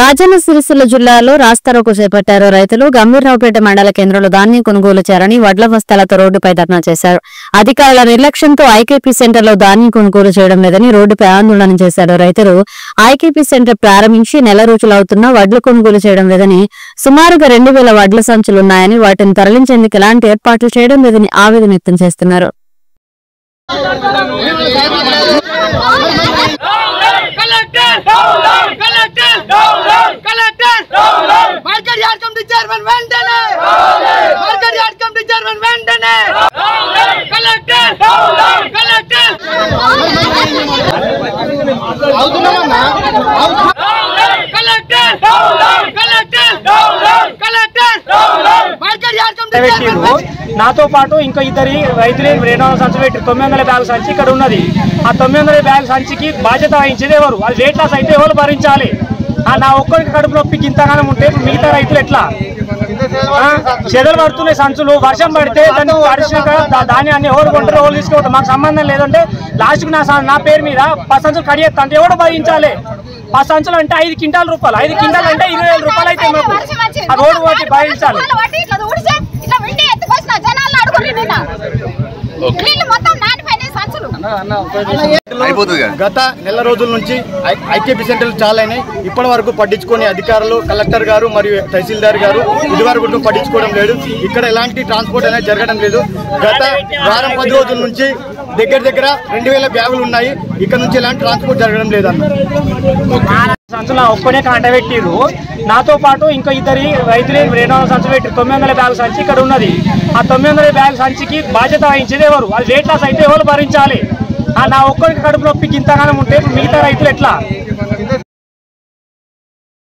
రాజన్న సిరిసిల్ల జిల్లాలో రాస్తారోకో చేపట్టారు. రైతులు గంభీరరావుపేట మండల కేంద్రంలో ధాన్యం కొనుగోలు చేయాలని వడ్ల బస్తాలతో రోడ్డుపై ధర్నా చేశారు. అధికారుల నిర్లక్ష్యంతో ఐకేపీ సెంటర్లో ధాన్యం కొనుగోలు చేయడం లేదని రోడ్డుపై ఆందోళన చేశారు. రైతులు ఐకేపీ సెంటర్ ప్రారంభించి నెల రోజులవుతున్నా వడ్లు కొనుగోలు చేయడం లేదని, సుమారుగా 2000 వడ్ల సంచులున్నాయని వాటిని తరలించేందుకు ఎలాంటి ఏర్పాట్లు చేయడం లేదని ఆవేదన వ్యక్తం చేస్తున్నారు. నాతో పాటు ఇంకా ఇద్దరి రైతులే 200 సంచులు పెట్టి 900 బ్యాగుల సంచి ఇక్కడ ఉన్నది. ఆ 900 బ్యాగుల సంచికి బాధ్యత వహించేది ఎవరు? అది వెయిట్ లాస్ అయితే ఎవరు భరించాలి? నా ఒక్కరికి కడుపు నొప్పికి ఇంతగానం ఉంటే మిగతా రైతులు ఎట్లా? చెదలు పడుతున్నాయి సంచులు, వర్షం పడితే దాన్ని తడిసినాక ధాన్యాన్ని ఎవరు కొంటారో ఎవరు తీసుకుంటారు, మాకు సంబంధం లేదంటే లాస్ట్కి నా పేరు మీద 10 సంచులు కడిగేస్తా అంటే ఎవరు భరించాలి? 10 సంచులు అంటే 5 క్వింటాల రూపాయలు, 5 క్వింటాలు అంటే 20,000 రూపాయలు అయితే మాకు ఆ రోడ్డు వాటి భరించాలి. గత నెల రోజుల నుంచి ఐకేపీ సెంటర్లు చాలా అయినాయి. ఇప్పటి వరకు పట్టించుకొని అధికారులు, కలెక్టర్ గారు మరియు తహసీల్దార్ గారు ఇదివరకు పట్టించుకోవడం లేదు. ఇక్కడ ఎలాంటి ట్రాన్స్పోర్ట్ అనేది జరగడం లేదు. గత వారం 10 రోజుల నుంచి దగ్గర 2000 బ్యాగులు ఉన్నాయి. ఇక్కడ నుంచి ఎలాంటి ట్రాన్స్పోర్ట్ జరగడం లేదన్న. సంచులు ఒక్కనే కాంటబెట్టిరు. నాతో పాటు ఇంకా ఇద్దరి రైతులే 200 సంచులు పెట్టి 900 బ్యాగుల సంచి ఇక్కడ ఉన్నది. ఆ 900 బ్యాగుల సంచికి బాధ్యత వహించేది ఎవరు? అది వెయిట్ లాస్ అయితే ఎవరు భరించాలి? నా ఒక్కరికి కడుపు నొప్పికి ఇంతగానం ఉంటే మిగతా రైతులు ఎట్లా?